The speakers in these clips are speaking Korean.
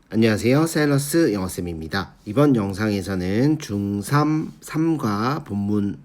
안녕하세요. 사일러스 영어쌤입니다. 이번 영상에서는 중3, 3과 본문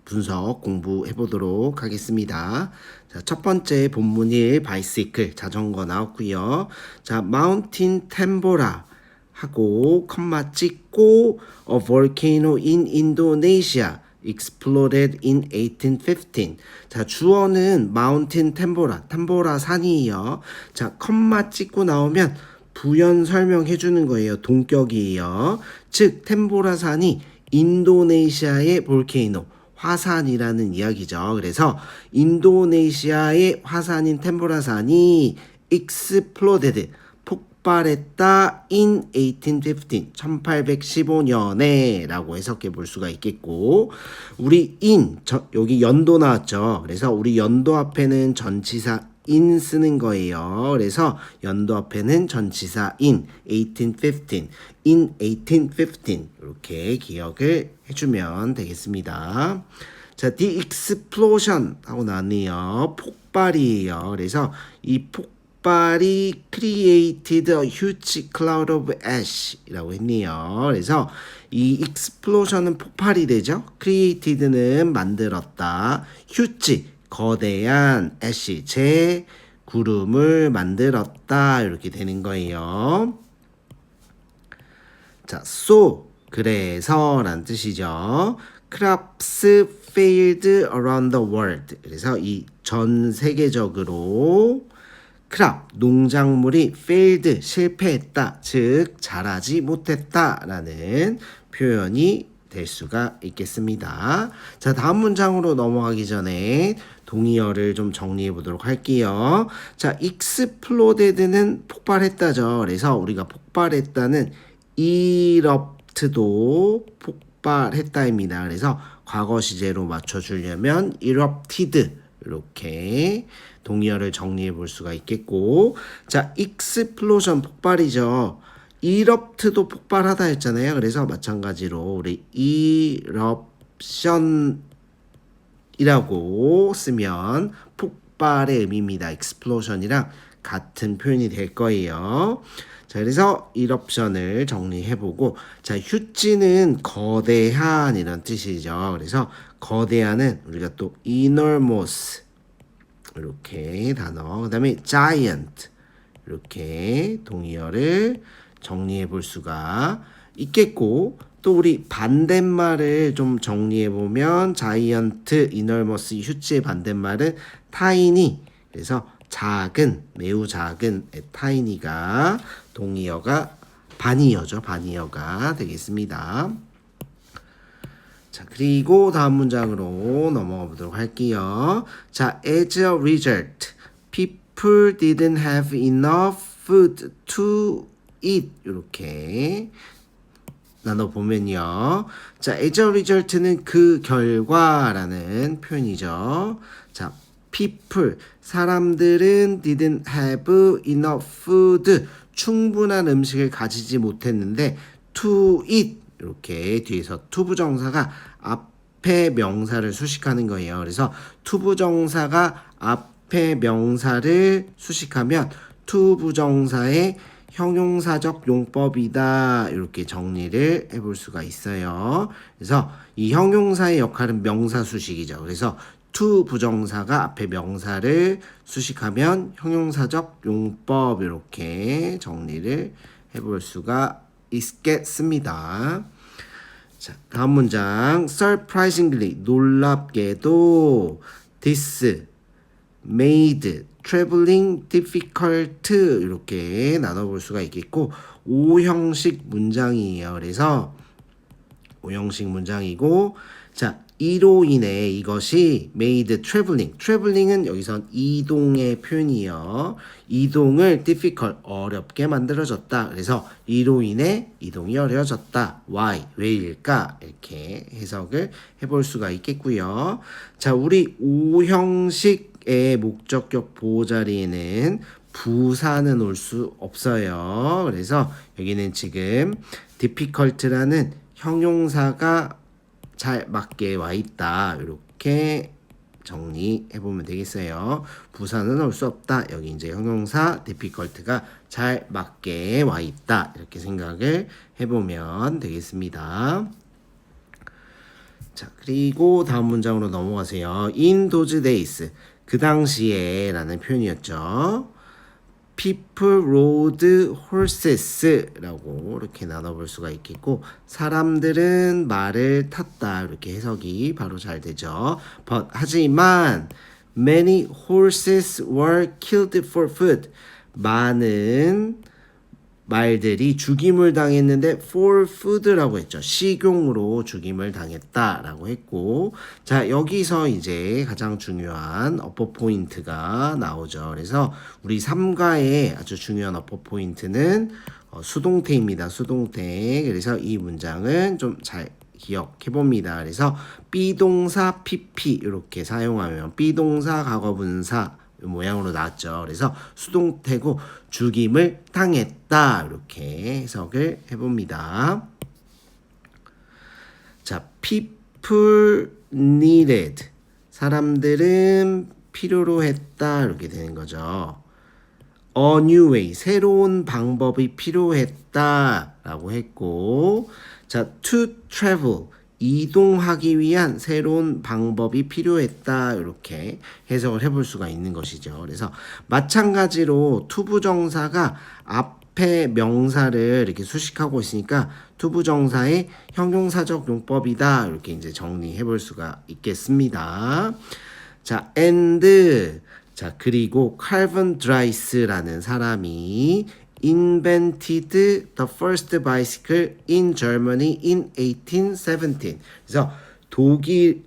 분석 공부해 보도록 하겠습니다. 자, 첫 번째 본문이 bicycle, 자전거 나왔고요. 자, mountain tambora 하고 컴마 찍고 a volcano in Indonesia exploded in 1815. 자, 주어는 mountain tambora, 탐보라 산이에요. 자, 컴마 찍고 나오면 부연 설명해 주는 거예요. 동격이에요. 즉 템보라산이 인도네시아의 볼케이노 화산이라는 이야기죠. 그래서 인도네시아의 화산인 템보라산이 exploded 폭발했다 in 1815 1815년에 라고 해석해 볼 수가 있겠고, 우리 여기 연도 나왔죠. 그래서 우리 연도 앞에는 전치사 in 쓰는 거예요. 그래서 연도 앞에는 전치사 in 1815 in 1815 이렇게 기억을 해주면 되겠습니다. 자, the explosion 하고 나왔네요. 폭발이에요. 그래서 이 폭발이 created a huge cloud of ash이라고 했네요. 그래서 이 explosion은 폭발이 되죠. created는 만들었다. huge 거대한 애쉬 재 구름을 만들었다 이렇게 되는 거예요. 자, so 그래서 라는 뜻이죠. crops failed around the world. 그래서 이 전 세계적으로 crop 농작물이 failed 실패했다, 즉 자라지 못했다라는 표현이 될 수가 있겠습니다. 자, 다음 문장으로 넘어가기 전에 동의어를 좀 정리해 보도록 할게요. 자, exploded는 폭발했다죠. 그래서 우리가 폭발했다는 erupt도 폭발했다입니다. 그래서 과거 시제로 맞춰주려면 erupted 이렇게 동의어를 정리해 볼 수가 있겠고, 자, explosion 폭발이죠. erupt도 폭발하다 했잖아요. 그래서 마찬가지로 우리 eruption이라고 쓰면 폭발의 의미입니다. explosion이랑 같은 표현이 될 거예요. 자, 그래서 eruption을 정리해보고, 자, huge는 거대한 이런 뜻이죠. 그래서 거대한은 우리가 또 enormous 이렇게 단어, 그 다음에 giant 이렇게 동의어를 정리해 볼 수가 있겠고, 또 우리 반대말을 좀 정리해 보면 giant, enormous, huge의 반대말은 tiny, 그래서 작은, 매우 작은 tiny가 동의어가 반의어죠. 반의어가 되겠습니다. 자, 그리고 다음 문장으로 넘어가 보도록 할게요. 자, as a result, people didn't have enough food to eat. 이렇게 나눠보면요. 자, as a result는 그 결과라는 표현이죠. 자, people, 사람들은 didn't have enough food, 충분한 음식을 가지지 못했는데 to eat, 이렇게 뒤에서 to 부정사가 앞에 명사를 수식하는 거예요. 그래서 to 부정사가 앞에 명사를 수식하면 to 부정사의 형용사적 용법이다, 이렇게 정리를 해볼 수가 있어요. 그래서 이 형용사의 역할은 명사 수식이죠. 그래서 to 부정사가 앞에 명사를 수식하면 형용사적 용법, 이렇게 정리를 해볼 수가 있겠습니다. 자, 다음 문장. Surprisingly, 놀랍게도 this made traveling difficult 이렇게 나눠볼 수가 있겠고, 오형식 문장이에요. 그래서 오형식 문장이고, 자, 이로 인해 이것이 made traveling은 여기선 이동의 표현이에요. 이동을 difficult, 어렵게 만들어졌다. 그래서 이로 인해 이동이 어려워졌다. why, 왜일까? 이렇게 해석을 해볼 수가 있겠고요. 자, 우리 오형식의 목적격 보호 자리에는 부사는 올 수 없어요. 그래서 여기는 지금 difficult라는 형용사가 잘 맞게 와 있다, 이렇게 정리해보면 되겠어요. 부사는 올 수 없다. 여기 이제 형용사 difficult가 잘 맞게 와 있다. 이렇게 생각을 해보면 되겠습니다. 자, 그리고 다음 문장으로 넘어가세요. In those days, 그 당시에 라는 표현이었죠. People rode horses라고 이렇게 나눠볼 수가 있겠고, 사람들은 말을 탔다 이렇게 해석이 바로 잘 되죠. But 하지만 many horses were killed for food. 많은 말들이 죽임을 당했는데 for food라고 했죠. 식용으로 죽임을 당했다라고 했고, 자, 여기서 이제 가장 중요한 어퍼 포인트가 나오죠. 그래서 우리 3가의 아주 중요한 어퍼 포인트는 수동태입니다. 수동태. 그래서 이 문장은 좀 잘 기억해 봅니다. 그래서 비동사 PP 이렇게 사용하면 비동사 과거분사 모양으로 나왔죠. 그래서 수동태고 죽임을 당했다 이렇게 해석을 해봅니다. 자, people needed, 사람들은 필요로 했다 이렇게 되는 거죠. A new way, 새로운 방법이 필요했다라고 했고, 자, to travel, 이동하기 위한 새로운 방법이 필요했다 이렇게 해석을 해볼 수가 있는 것이죠. 그래서 마찬가지로 투부정사가 앞에 명사를 이렇게 수식하고 있으니까 투부정사의 형용사적 용법이다 이렇게 이제 정리해 볼 수가 있겠습니다. 자, and, 자, 그리고 칼빈 드라이스라는 사람이 invented the first bicycle in Germany in 1817. 그래서 독일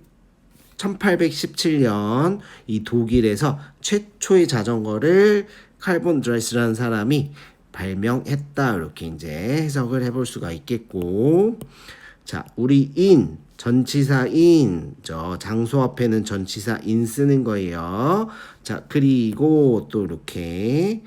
1817년 이 독일에서 최초의 자전거를 칼빈 드라이스라는 사람이 발명했다 이렇게 이제 해석을 해볼 수가 있겠고, 자, 우리 in 전치사 in, 저 장소 앞에는 전치사 in 쓰는 거예요. 자, 그리고 또 이렇게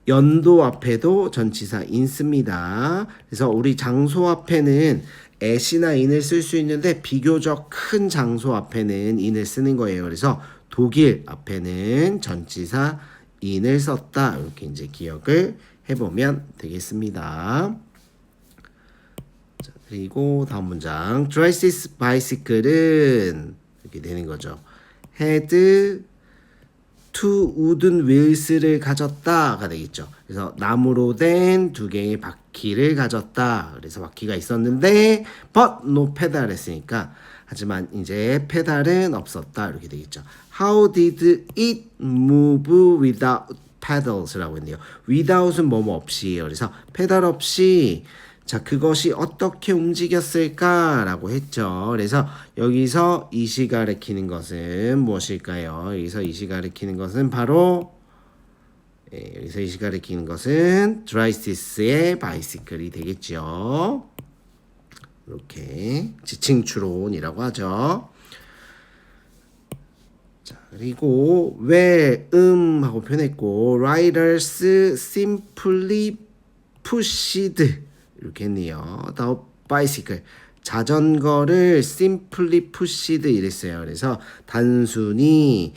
연도 앞에도 전치사 in 씁니다. 그래서 우리 장소 앞에는 at이나 in을 쓸 수 있는데 비교적 큰 장소 앞에는 in을 쓰는 거예요. 그래서 독일 앞에는 전치사 in을 썼다. 이렇게 이제 기억을 해보면 되겠습니다. 자, 그리고 다음 문장. Dry's bicycle은 이렇게 되는 거죠. had two wooden wheels를 가졌다가 되겠죠. 그래서 나무로 된 2개의 바퀴를 가졌다. 그래서 바퀴가 있었는데 but no pedal 했으니까, 하지만 이제 페달은 없었다 이렇게 되겠죠. How did it move without pedals라고 했네요. without은 뭐뭐 없이예요. 그래서 페달 없이, 자, 그것이 어떻게 움직였을까라고 했죠. 그래서 여기서 이시 가리키는 것은 무엇일까요? 여기서 이시 가리키는 것은 바로, 여기서 이시 가리키는 것은 드라이시스의 바이시클이 되겠죠. 이렇게 지칭 추론이라고 하죠. 자, 그리고 왜 하고 표현했고, riders simply pushed 이렇게 했네요. The bicycle, 자전거를 simply pushed 이랬어요. 그래서 단순히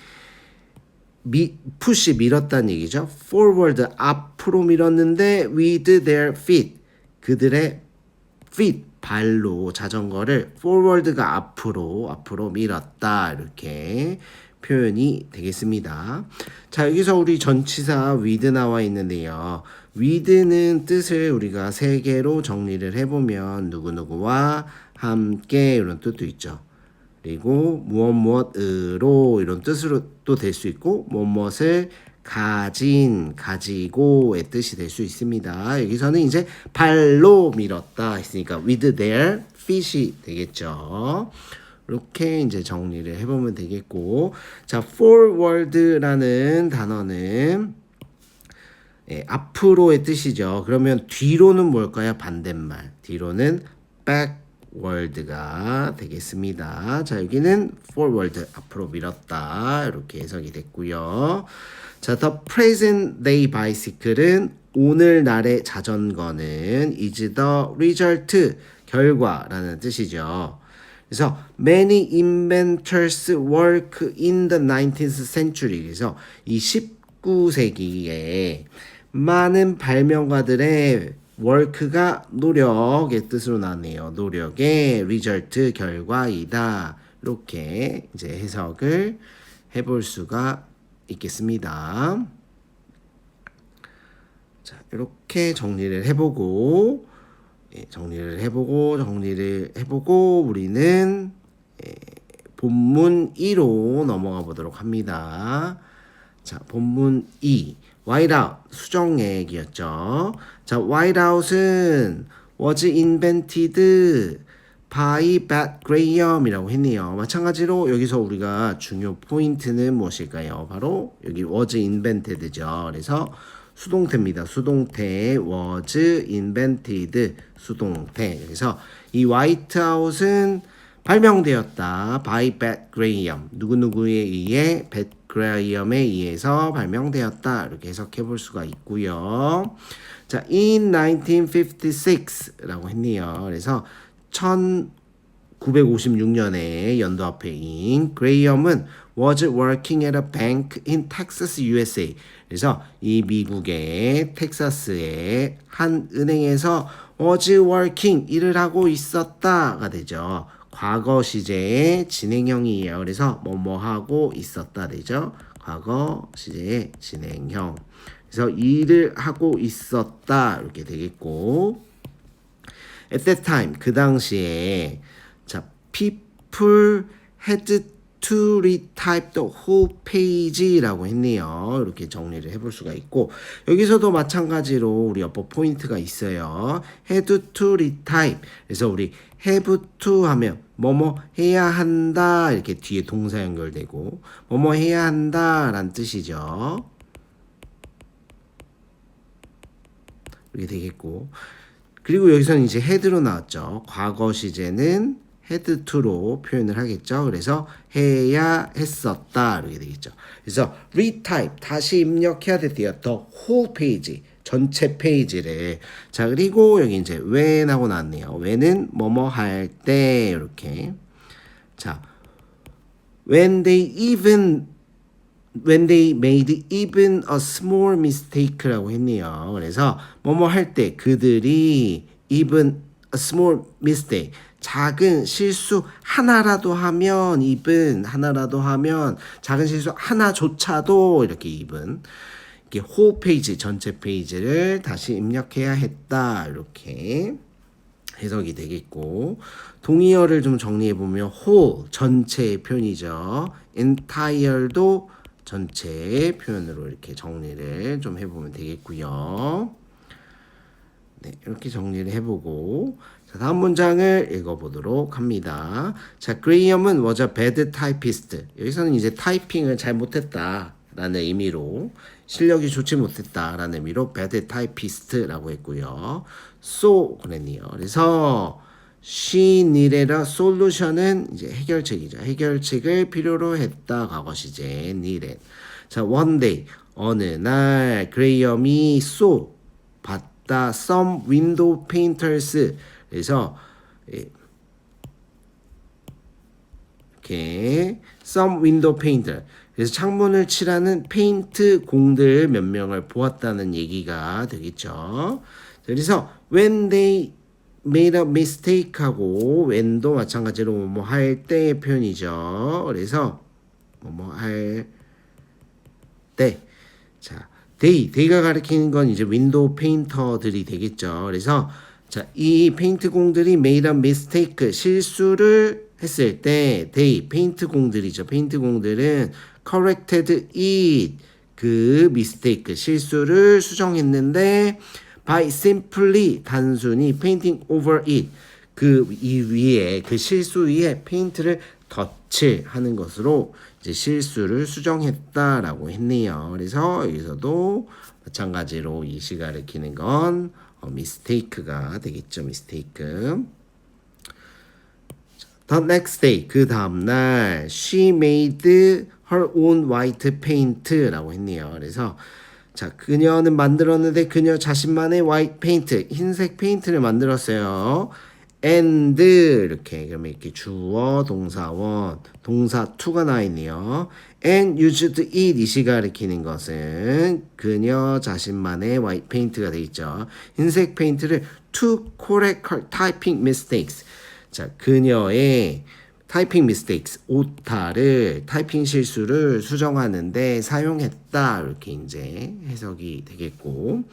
push 밀었다는 얘기죠. forward 앞으로 밀었는데 with their feet, 그들의 feet 발로 자전거를 forward가 앞으로 밀었다 이렇게 표현이 되겠습니다. 자, 여기서 우리 전치사 with 나와 있는데요. with는 뜻을 우리가 3개로 정리를 해보면 누구누구와 함께 이런 뜻도 있죠. 그리고 무엇으로 이런 뜻으로 또 될 수 있고, 무엇을 가지고의 뜻이 될 수 있습니다. 여기서는 이제 발로 밀었다 했으니까 with their feet이 되겠죠. 이렇게 이제 정리를 해보면 되겠고, 자, forward라는 단어는 앞으로의 뜻이죠. 그러면 뒤로는 뭘까요? 반대말. 뒤로는 backward가 되겠습니다. 자, 여기는 forward, 앞으로 밀었다. 이렇게 해석이 됐고요. 자, the present day bicycle은 오늘날의 자전거는 is the result, 결과라는 뜻이죠. 그래서 many inventors work in the 19th century. 그래서 이 19세기에 많은 발명가들의 work가 노력의 뜻으로 나왔네요. 노력의 result 결과이다. 이렇게 이제 해석을 해볼 수가 있겠습니다. 자, 이렇게 정리를 해보고 우리는 본문 2로 넘어가 보도록 합니다. 자, 본문 2. whiteout 수정액이었죠. 자, whiteout은 was invented by Beth Graham이라고 했네요. 마찬가지로 여기서 우리가 중요 포인트는 무엇일까요? 바로 여기 was invented죠. 그래서 수동태입니다. 수동태 was invented 수동태. 그래서 이 whiteout은 발명되었다. by Beth Graham. 누구누구에 의해 Beth Graham에 의해서 발명되었다. 이렇게 해석해 볼 수가 있고요. 자, in 1956라고 했네요. 그래서 1956년에 연도 앞에인 그레이엄은 was working at a bank in Texas, USA. 그래서 이 미국의 텍사스의 한 은행에서 was working 일을 하고 있었다가 되죠. 과거 시제의 진행형이에요. 그래서 뭐뭐 하고 있었다 되죠. 과거 시제의 진행형. 그래서 일을 하고 있었다 이렇게 되겠고. At that time 그 당시에 자 people had to retype the whole page라고 했네요. 이렇게 정리를 해볼 수가 있고 여기서도 마찬가지로 우리 어법 포인트가 있어요. had to retype. 그래서 우리 have to 하면 뭐뭐 해야 한다 이렇게 뒤에 동사 연결되고 뭐뭐 해야 한다라는 뜻이죠. 이렇게 되겠고 그리고 여기서는 이제 had로 나왔죠. 과거 시제는 had to로 표현을 하겠죠. 그래서 해야 했었다 이렇게 되겠죠. 그래서 retype 다시 입력해야 됐대요. the whole page 전체 페이지를. 자 그리고 여기 이제 when하고 나왔네요. when은 뭐뭐 할 때 이렇게. 자 when they made even a small mistake라고 했네요. 그래서 뭐뭐 할 때 그들이 even a small mistake 작은 실수 하나라도 하면 even 하나라도 하면 작은 실수 하나조차도 이렇게 even 이렇게 whole 페이지 전체 페이지를 다시 입력해야 했다 이렇게 해석이 되겠고 동의어를 좀 정리해 보면 whole 전체의 표현이죠. entire도 전체의 표현으로 이렇게 정리를 좀 해보면 되겠고요. 네, 이렇게 정리를 해보고 자, 다음 문장을 읽어보도록 합니다. 자, 그레이엄은 was a bad typist. 여기서는 이제 타이핑을 잘 못했다라는 의미로 실력이 좋지 못했다라는 의미로 bad typist라고 했고요. So 그랬네요. 그래서 she needed a solution은 이제 해결책이죠. 해결책을 필요로 했다 과거 시제 needed. 자, one day 어느 날 그레이엄이 saw 봤다 some window painters. 그래서 이렇게 some window painter. 그래서 창문을 칠하는 페인트 공들 몇 명을 보았다는 얘기가 되겠죠. 그래서 when they made a mistake 하고 when도 마찬가지로 뭐뭐 할 때의 표현이죠. 그래서 뭐뭐 할 때. 자, they가 가리키는 건 이제 윈도우 페인터들이 되겠죠. 그래서 자, 이 페인트 공들이 made a mistake 실수를 했을 때 they 페인트 공들이죠. 페인트 공들은 corrected it 그 mistake 실수를 수정했는데 by simply 단순히 painting over it 그 이 위에 그 실수 위에 페인트를 덧칠하는 것으로 이제 실수를 수정했다라고 했네요. 그래서 여기서도 마찬가지로 이 시 가리키는 건 mistake가 되겠죠. mistake. The next day 그 다음날 she made her own white paint라고 했네요. 그래서 자 그녀는 만들었는데 그녀 자신만의 white paint 흰색 페인트를 만들었어요. and 이렇게 그러면 이렇게 주어 동사원 동사 to가 나와 있네요. and used it 이시 가리키는 것은 그녀 자신만의 white paint가 돼 있죠. 흰색 페인트를 to correct her typing mistakes. 자, 그녀의 타이핑 mistakes 오타를 타이핑 실수를 수정하는데 사용했다 이렇게 이제 해석이 되겠고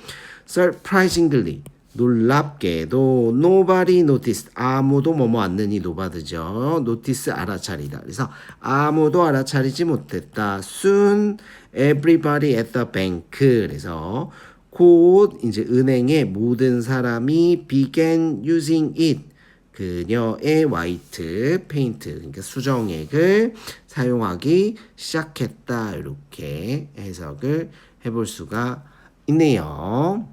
surprisingly 놀랍게도 nobody noticed 아무도 뭐뭐 않느니 노바드죠. notice 알아차리다. 그래서 아무도 알아차리지 못했다. soon everybody at the bank 그래서 곧 이제 은행의 모든 사람이 began using it 그녀의 화이트 페인트 그러니까 수정액을 사용하기 시작했다 이렇게 해석을 해볼 수가 있네요.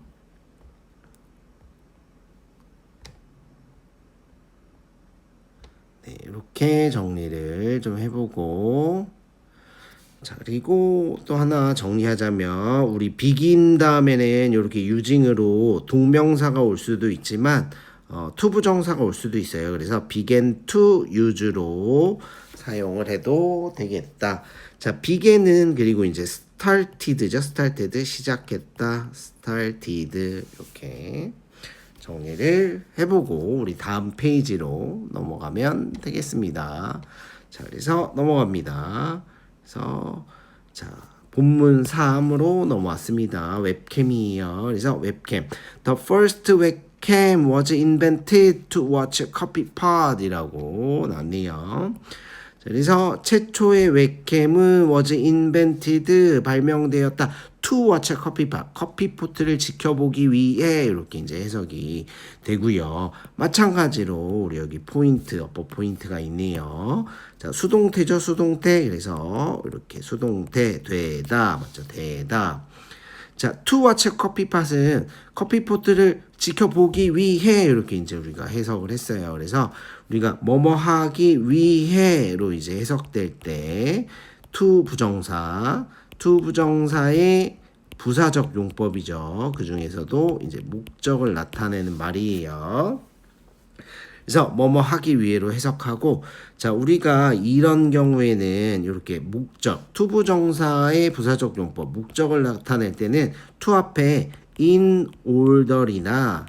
네, 이렇게 정리를 좀 해보고 자 그리고 또 하나 정리하자면 우리 begin 다음에는 이렇게 using으로 동명사가 올 수도 있지만 to 부정사가 올 수도 있어요. 그래서 began to use로 사용을 해도 되겠다. 자, began은 그리고 이제 started죠. started 시작했다. started 이렇게 정리를 해보고 우리 다음 페이지로 넘어가면 되겠습니다. 자, 그래서 넘어갑니다. 그래서 자. 본문 3으로 넘어왔습니다. 웹캠이에요. 그래서 웹캠. The first webcam was invented to watch coffee pot이라고 나왔네요. 자, 그래서 최초의 웹캠은 was invented 발명되었다. to watch coffee pot 커피포트를 지켜보기 위해 이렇게 이제 해석이 되고요. 마찬가지로 우리 여기 포인트 어법 포인트가 있네요. 자 수동태죠 수동태 그래서 이렇게 수동태 되다 맞죠 되다. 자 to watch coffee pot은 커피포트를 지켜보기 위해 이렇게 이제 우리가 해석을 했어요. 그래서 우리가 뭐뭐 하기 위해로 이제 해석될 때 to 부정사의 부사적 용법이죠. 그 중에서도 이제 목적을 나타내는 말이에요. 그래서 뭐뭐 하기 위해로 해석하고 자 우리가 이런 경우에는 이렇게 목적 to 부정사의 부사적 용법 목적을 나타낼 때는 to 앞에 in order이나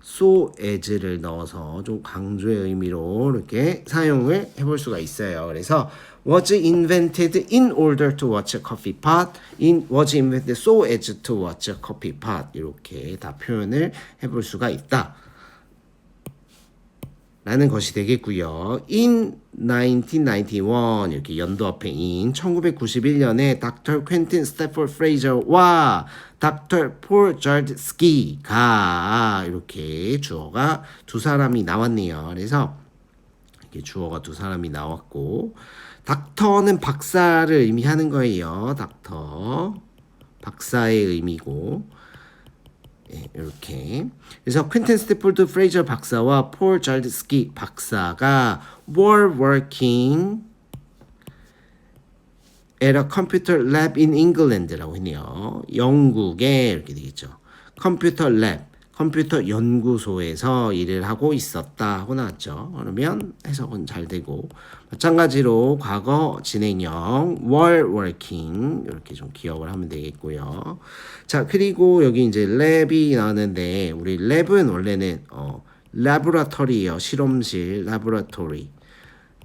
so as를 넣어서 좀 강조의 의미로 이렇게 사용을 해볼 수가 있어요. 그래서 was invented in order to watch a coffee pot, was invented so as to watch a coffee pot 이렇게 다 표현을 해볼 수가 있다. 라는 것이 되겠고요. In 1991 이렇게 연도 앞에 in 1991년에 Dr. Quentin Stafford Fraser와 Dr. Paul Jardsky가 이렇게 주어가 두 사람이 나왔네요. 그래서 이렇게 주어가 두 사람이 나왔고 닥터는 박사를 의미하는 거예요. 닥터 박사의 의미고 네, 이렇게 그래서 퀸튼 스태포드 프레이저 박사와 폴 잘드스키 박사가 were working at a computer lab in England라고 했네요. 영국에 이렇게 되겠죠. 컴퓨터 랩 컴퓨터 연구소에서 일을 하고 있었다 하고 나왔죠. 그러면 해석은 잘 되고 마찬가지로 과거 진행형 were working 이렇게 좀 기억을 하면 되겠고요. 자 그리고 여기 이제 랩이 나왔는데 우리 랩은 원래는 laboratory예요. 실험실 laboratory.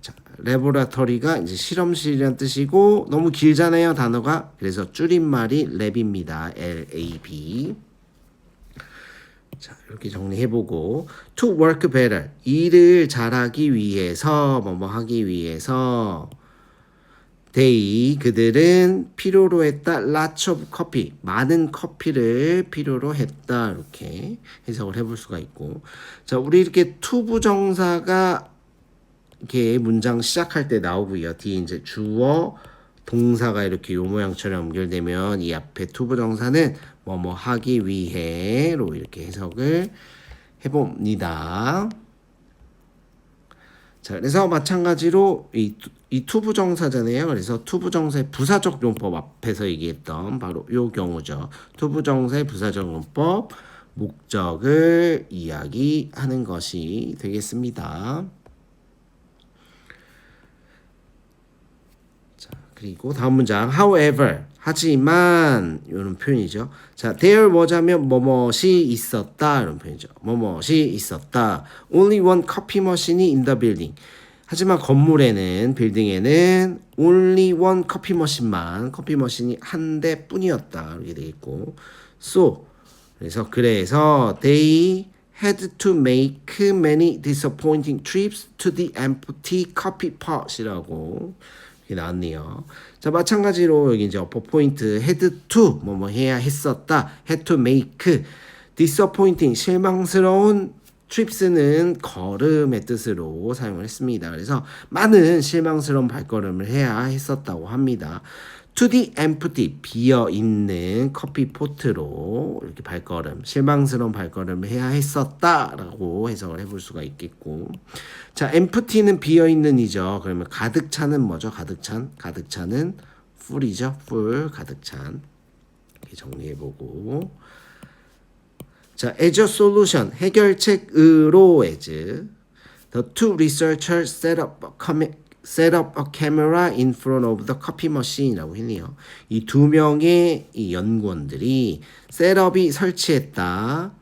자, laboratory가 이제 실험실이란 뜻이고 너무 길잖아요 단어가. 그래서 줄임말이 랩입니다. LAB. 자, 이렇게 정리해보고 to work better 일을 잘하기 위해서 뭐뭐 하기 위해서 they 그들은 필요로 했다 lots of coffee 많은 커피를 필요로 했다 이렇게 해석을 해볼 수가 있고 자 우리 이렇게 to 부정사가 이렇게 문장 시작할 때 나오고요 뒤에 이제 주어 동사가 이렇게 요 모양처럼 연결되면 이 앞에 to 부정사는 뭐뭐 하기 위해로 이렇게 해석을 해봅니다. 자, 그래서 마찬가지로 이 to 부정사잖아요. 그래서 to 부정사의 부사적 용법 앞에서 얘기했던 바로 요 경우죠. to 부정사의 부사적 용법 목적을 이야기하는 것이 되겠습니다. 자, 그리고 다음 문장 however 하지만 이런 표현이죠. 자, there was 하면 뭐뭇이 있었다 이런 표현이죠. 뭐뭇이 있었다. Only one coffee machine이 in the building. 하지만 건물에는 빌딩에는 only one 커피 머신만 커피 머신이 한 대뿐이었다 이렇게 되겠고 so 그래서 they had to make many disappointing trips to the empty coffee pot이라고 이렇게 나왔네요. 자, 마찬가지로 여기 이제 어퍼 포인트 had to 뭐 해야 했었다 had to make disappointing 실망스러운 trips는 걸음의 뜻으로 사용을 했습니다. 그래서 많은 실망스러운 발걸음을 해야 했었다고 합니다. To the empty 비어있는 커피 포트로 이렇게 발걸음 실망스러운 발걸음을 해야 했었다라고 해석을 해볼 수가 있겠고 자 empty는 비어있는이죠. 그러면 가득 차는 뭐죠? 가득 차는 full이죠. full 가득 찬 이렇게 정리해보고 자, as a solution, 해결책으로 as the two researchers set up a camera in front of the coffee machine이라고 했네요. 이 두 명의 이 연구원들이 셋업이 설치했다.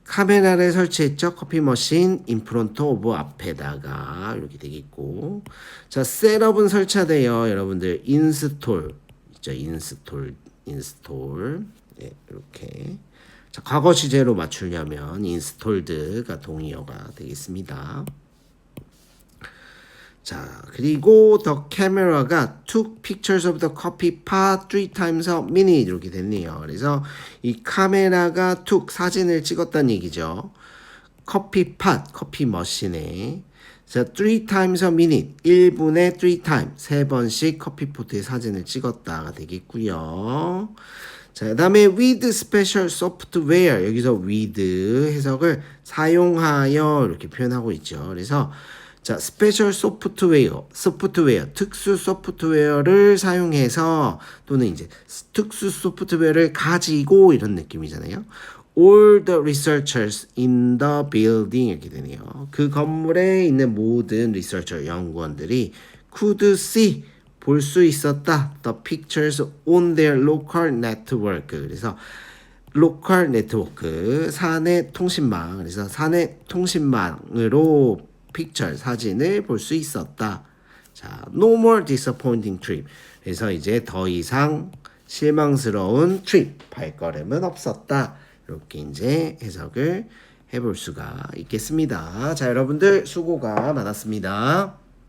카메라를 설치했죠. 커피 머신 인프론트 오브 앞에다가 이렇게 되겠고 자, 셋업은 설치되어 여러분들 인스톨 있죠. 인스톨 네, 이렇게 자, 과거 시제로 맞추려면 인스톨드가 동의어가 되겠습니다. 자, 그리고 the camera가 took pictures of the coffee pot 3 times a minute 이렇게 됐네요. 그래서 이 카메라가 took 사진을 찍었다는 얘기죠. 커피 팟, 커피 머신에 자, 3 times a minute 1분에 3 times 3번씩 커피포트의 사진을 찍었다가 되겠고요. 자, 그 다음에 with special software 여기서 with 해석을 사용하여 이렇게 표현하고 있죠. 그래서 자, 스페셜 소프트웨어 특수 소프트웨어를 사용해서 또는 이제 특수 소프트웨어를 가지고 이런 느낌이잖아요. All the researchers in the building 이렇게 되네요. 그 건물에 있는 모든 리서처 연구원들이 could see 볼 수 있었다. The pictures on their local network. 그래서 local network 사내 통신망. 그래서 사내 통신망으로 picture 사진을 볼 수 있었다. 자, no more disappointing trip. 그래서 이제 더 이상 실망스러운 trip 발걸음은 없었다. 이렇게 이제 해석을 해볼 수가 있겠습니다. 자, 여러분들 수고가 많았습니다.